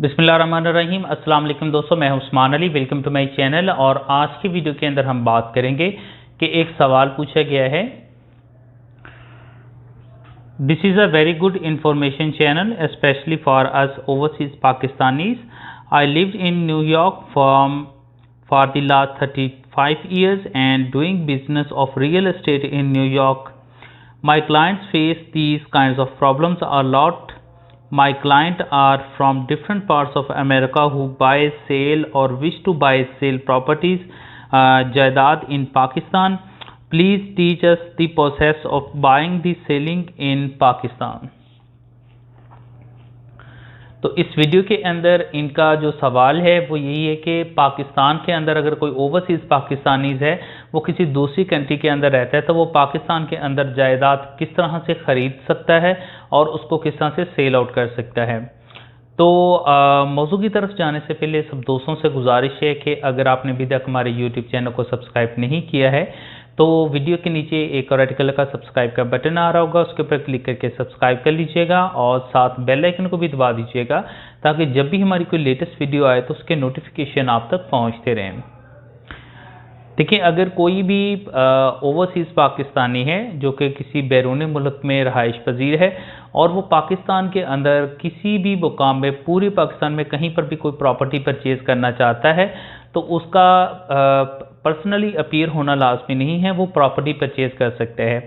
बिस्मिल्लाहिर्रहमानिर्रहीम। अस्सलाम वालेकुम दोस्तों, मैं हूं Usman Ali. Welcome to my channel. और आज की वीडियो के अंदर हम बात करेंगे कि एक सवाल पूछा गया है। This is a very good information channel specially for us overseas Pakistanis. I lived in New York for the last 35 years and doing business of real estate in New York. My clients face these kinds of problems a lot. My clients are from different parts of America who buy, sell or wish to buy, sell properties, जायदाद in Pakistan. Please teach us the process of buying the selling in Pakistan. तो इस video के अंदर इनका जो सवाल है वो यही है कि पाकिस्तान के अंदर अगर कोई ओवरसीज़ पाकिस्तानीज है, वो किसी दूसरी कंट्री के अंदर रहता है, तो वो पाकिस्तान के अंदर जायदाद किस तरह से ख़रीद सकता है और उसको किस तरह से सेल आउट कर सकता है। तो मौजू की तरफ जाने से पहले सब दोस्तों से गुजारिश है कि अगर आपने अभी तक हमारे यूट्यूब चैनल को सब्सक्राइब नहीं किया है तो वीडियो के नीचे एक रेड कलर का सब्सक्राइब का बटन आ रहा होगा, उसके ऊपर क्लिक करके सब्सक्राइब कर लीजिएगा और साथ बेल आइकन को भी दबा दीजिएगा ताकि जब भी हमारी कोई लेटेस्ट वीडियो आए तो उसके नोटिफिकेशन आप तक पहुंचते रहें। देखिए, अगर कोई भी ओवरसीज़ पाकिस्तानी है जो कि किसी बैरूनी मुल्क में रहाइश पजीर है और वो पाकिस्तान के अंदर किसी भी मुकाम में, पूरे पाकिस्तान में कहीं पर भी कोई प्रॉपर्टी परचेज़ करना चाहता है, तो उसका पर्सनली अपीयर होना लाजमी नहीं है, वो प्रॉपर्टी परचेज़ कर सकते हैं।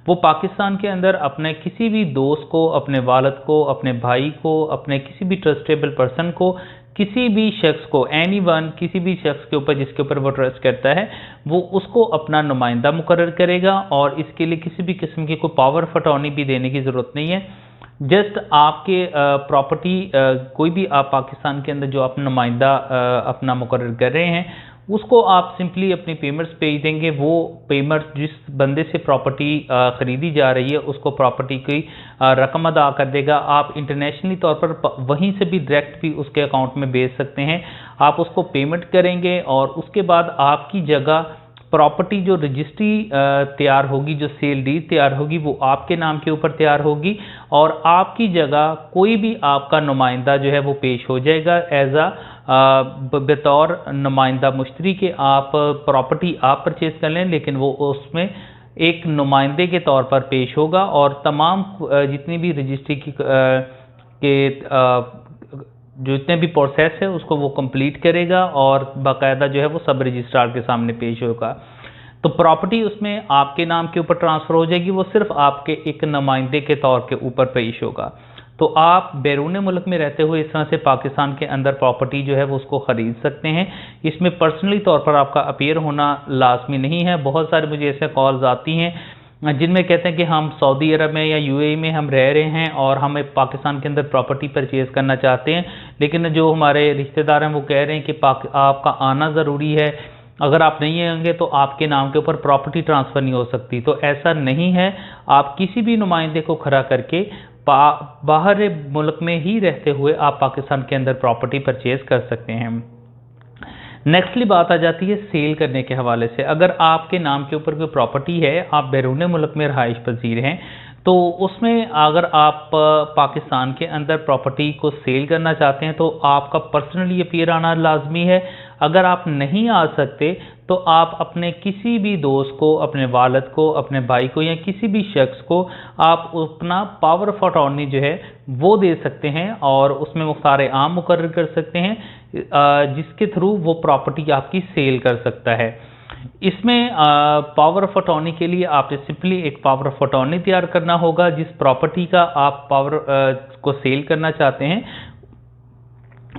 वो पाकिस्तान के अंदर अपने किसी भी दोस्त को, अपने वालिद को, अपने भाई को, अपने किसी भी ट्रस्टेबल पर्सन को, किसी भी शख्स को, एनीवन, किसी भी शख्स के ऊपर जिसके ऊपर वो ट्रस्ट करता है, वो उसको अपना नुमाइंदा मुकर्रर करेगा और इसके लिए किसी भी किस्म की कोई पावर ऑफ अटॉर्नी भी देने की ज़रूरत नहीं है। जस्ट आपके प्रॉपर्टी कोई भी आप पाकिस्तान के अंदर जो आप नुमाइंदा अपना मुकर्रर कर रहे हैं, उसको आप सिंपली अपनी पेमेंट्स भेज देंगे। वो पेमेंट्स जिस बंदे से प्रॉपर्टी ख़रीदी जा रही है उसको प्रॉपर्टी की रकम अदा कर देगा। आप इंटरनेशनली तौर पर वहीं से भी डायरेक्ट भी उसके अकाउंट में भेज सकते हैं। आप उसको पेमेंट करेंगे और उसके बाद आपकी जगह प्रॉपर्टी जो रजिस्ट्री तैयार होगी, जो सेल डीड तैयार होगी, वो आपके नाम के ऊपर तैयार होगी और आपकी जगह कोई भी आपका नुमाइंदा जो है वो पेश हो जाएगा एज बतौर नुमाइंदा मुश्तरी के। आप प्रॉपर्टी आप परचेज़ कर लें, लेकिन वो उसमें एक नुमाइंदे के तौर पर पेश होगा और तमाम जितनी भी रजिस्ट्री की जो जितने भी प्रोसेस है उसको वो कंप्लीट करेगा और बाकायदा जो है वो सब रजिस्ट्रार के सामने पेश होगा। तो प्रॉपर्टी उसमें आपके नाम के ऊपर ट्रांसफ़र हो जाएगी, वो सिर्फ आपके एक नुमाइंदे के तौर के ऊपर पेश होगा। तो आप बैरून मुल्क में रहते हुए इस तरह से पाकिस्तान के अंदर प्रॉपर्टी जो है वो उसको ख़रीद सकते हैं। इसमें पर्सनली तौर पर आपका अपीयर होना लाजमी नहीं है। बहुत सारे मुझे ऐसे कॉल्स आती हैं जिनमें कहते हैं कि हम सऊदी अरब में या यूएई में हम रह रहे हैं और हमें पाकिस्तान के अंदर प्रॉपर्टी परचेज़ करना चाहते हैं, लेकिन जो हमारे रिश्तेदार हैं वो कह रहे हैं कि आपका आना ज़रूरी है, अगर आप नहीं आएंगे तो आपके नाम के ऊपर प्रॉपर्टी ट्रांसफ़र नहीं हो सकती। तो ऐसा नहीं है। आप किसी भी नुमाइंदे को खड़ा करके बाहर मुल्क में ही रहते हुए आप पाकिस्तान के अंदर प्रॉपर्टी परचेज़ कर सकते हैं। नेक्स्टली बात आ जाती है सेल करने के हवाले से। अगर आपके नाम के ऊपर कोई प्रॉपर्टी है, आप बैरून मुल्क में रहाइश पजीर हैं, तो उसमें अगर आप पाकिस्तान के अंदर प्रॉपर्टी को सेल करना चाहते हैं तो आपका पर्सनली अपीयर आना लाजमी है। अगर आप नहीं आ सकते तो आप अपने किसी भी दोस्त को, अपने वालिद को, अपने भाई को या किसी भी शख्स को आप अपना पावर ऑफ अटॉर्नी जो है वो दे सकते हैं और उसमें मुख्तार आम मुकर्रर कर सकते हैं जिसके थ्रू वो प्रॉपर्टी आपकी सेल कर सकता है। इसमें पावर ऑफ अटॉर्नी के लिए आपने सिंपली एक पावर ऑफ अटॉर्नी तैयार करना होगा। जिस प्रॉपर्टी का आप पावर को सेल करना चाहते हैं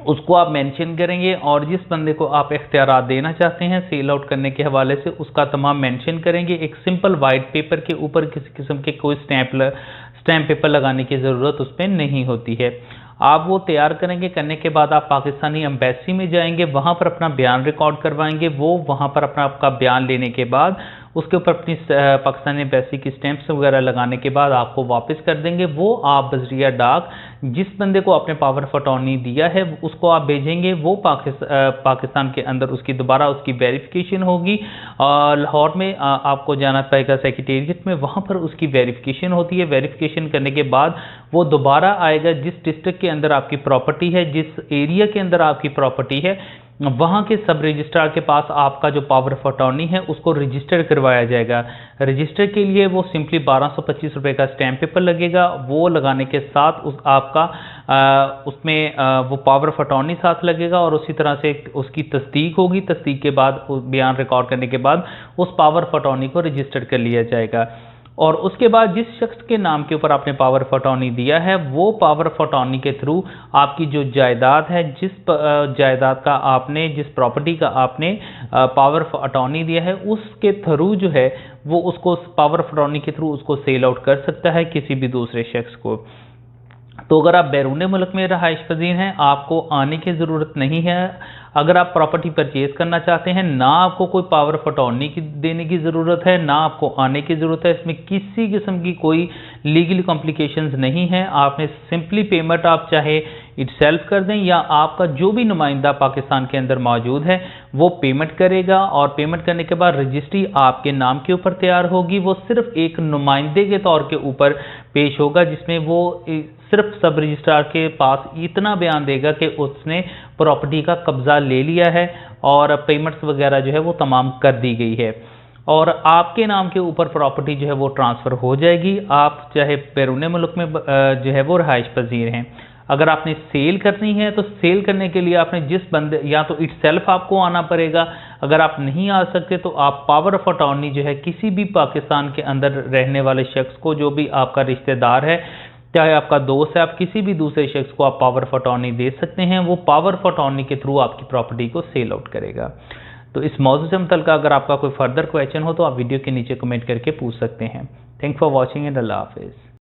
उसको आप मेंशन करेंगे और जिस बंदे को आप इख्तियारात देना चाहते हैं सेल आउट करने के हवाले से उसका तमाम मेंशन करेंगे। एक सिंपल वाइट पेपर के ऊपर किसी किस्म के कोई स्टैम्प पेपर लगाने की ज़रूरत उस पर नहीं होती है। आप वो तैयार करेंगे। करने के बाद आप पाकिस्तानी एम्बेसी में जाएंगे, वहाँ पर अपना बयान रिकॉर्ड करवाएंगे। वो वहाँ पर अपना आपका बयान लेने के बाद उसके ऊपर अपनी पाकिस्तानी एम्बेसी की स्टैंप्स वगैरह लगाने के बाद आपको वापस कर देंगे। वो आप बजरिया डाक जिस बंदे को आपने पावर ऑफ अटॉर्नी दिया है उसको आप भेजेंगे। वो पाकिस्तान के अंदर उसकी दोबारा उसकी वेरिफिकेशन होगी और लाहौर में आपको जाना पड़ेगा सेक्रेटेरिएट में, वहाँ पर उसकी वेरिफिकेशन होती है। वेरिफिकेशन करने के बाद वो दोबारा आएगा जिस डिस्ट्रिक्ट के अंदर आपकी प्रॉपर्टी है, जिस एरिया के अंदर आपकी प्रॉपर्टी है, वहाँ के सब रजिस्ट्रार के पास आपका जो पावर ऑफ अटॉर्नी है उसको रजिस्टर करवाया जाएगा। रजिस्टर के लिए वो सिंपली 1225 रुपये का स्टैम्प पेपर लगेगा। वो लगाने के साथ आपका उसमें वो पावर ऑफ अटॉर्नी साथ लगेगा और उसी तरह से उसकी तस्दीक होगी। तस्दीक के बाद बयान रिकॉर्ड करने के बाद उस पावर ऑफ अटॉर्नी को रजिस्टर कर लिया जाएगा। और उसके बाद जिस शख्स के नाम के ऊपर आपने पावर ऑफ अटॉर्नी दिया है वो पावर ऑफ अटॉर्नी के थ्रू आपकी जो जायदाद है, जिस जायदाद का आपने, जिस प्रॉपर्टी का आपने पावर ऑफ अटॉर्नी दिया है, उसके थ्रू जो है वो उसको पावर ऑफ अटॉर्नी के थ्रू उसको सेल आउट कर सकता है किसी भी दूसरे शख्स को। तो अगर आप बैरून मुल्क में रहाइश पजीर हैं, आपको आने की ज़रूरत नहीं है। अगर आप प्रॉपर्टी परचेज करना चाहते हैं, ना आपको कोई पावर ऑफ अटॉर्नी देने की ज़रूरत है, ना आपको आने की ज़रूरत है। इसमें किसी किस्म की कोई लीगल कॉम्प्लिकेशंस नहीं है। आपने सिंपली पेमेंट आप चाहे इटसेल्फ कर दें या आपका जो भी नुमाइंदा पाकिस्तान के अंदर मौजूद है वो पेमेंट करेगा और पेमेंट करने के बाद रजिस्ट्री आपके नाम के ऊपर तैयार होगी। वो सिर्फ एक नुमाइंदे के तौर के ऊपर पेश होगा जिसमें वो सिर्फ सब रजिस्ट्रार के पास इतना बयान देगा कि उसने प्रॉपर्टी का कब्जा ले लिया है और पेमेंट्स वगैरह जो है वो तमाम कर दी गई है और आपके नाम के ऊपर प्रॉपर्टी जो है वो ट्रांसफ़र हो जाएगी। आप चाहे बैरून मुल्क में जो है वो रहाइश पजीर हैं। अगर आपने सेल करनी है तो सेल करने के लिए आपने जिस बंदे, या तो इटसेल्फ आपको आना पड़ेगा। अगर आप नहीं आ सकते तो आप पावर ऑफ अटॉर्नी जो है किसी भी पाकिस्तान के अंदर रहने वाले शख्स को, जो भी आपका रिश्तेदार है, चाहे आपका दोस्त है, आप किसी भी दूसरे शख्स को आप पावर ऑफ अटॉर्नी दे सकते हैं। वो पावर ऑफ अटॉर्नी के थ्रू आपकी प्रॉपर्टी को सेल आउट करेगा। तो इस मौजूद से मुतल्लिक़ अगर आपका कोई फर्दर क्वेश्चन हो तो आप वीडियो के नीचे कमेंट करके पूछ सकते हैं। थैंक फॉर वॉचिंग एंड अल्लाह हाफिज़।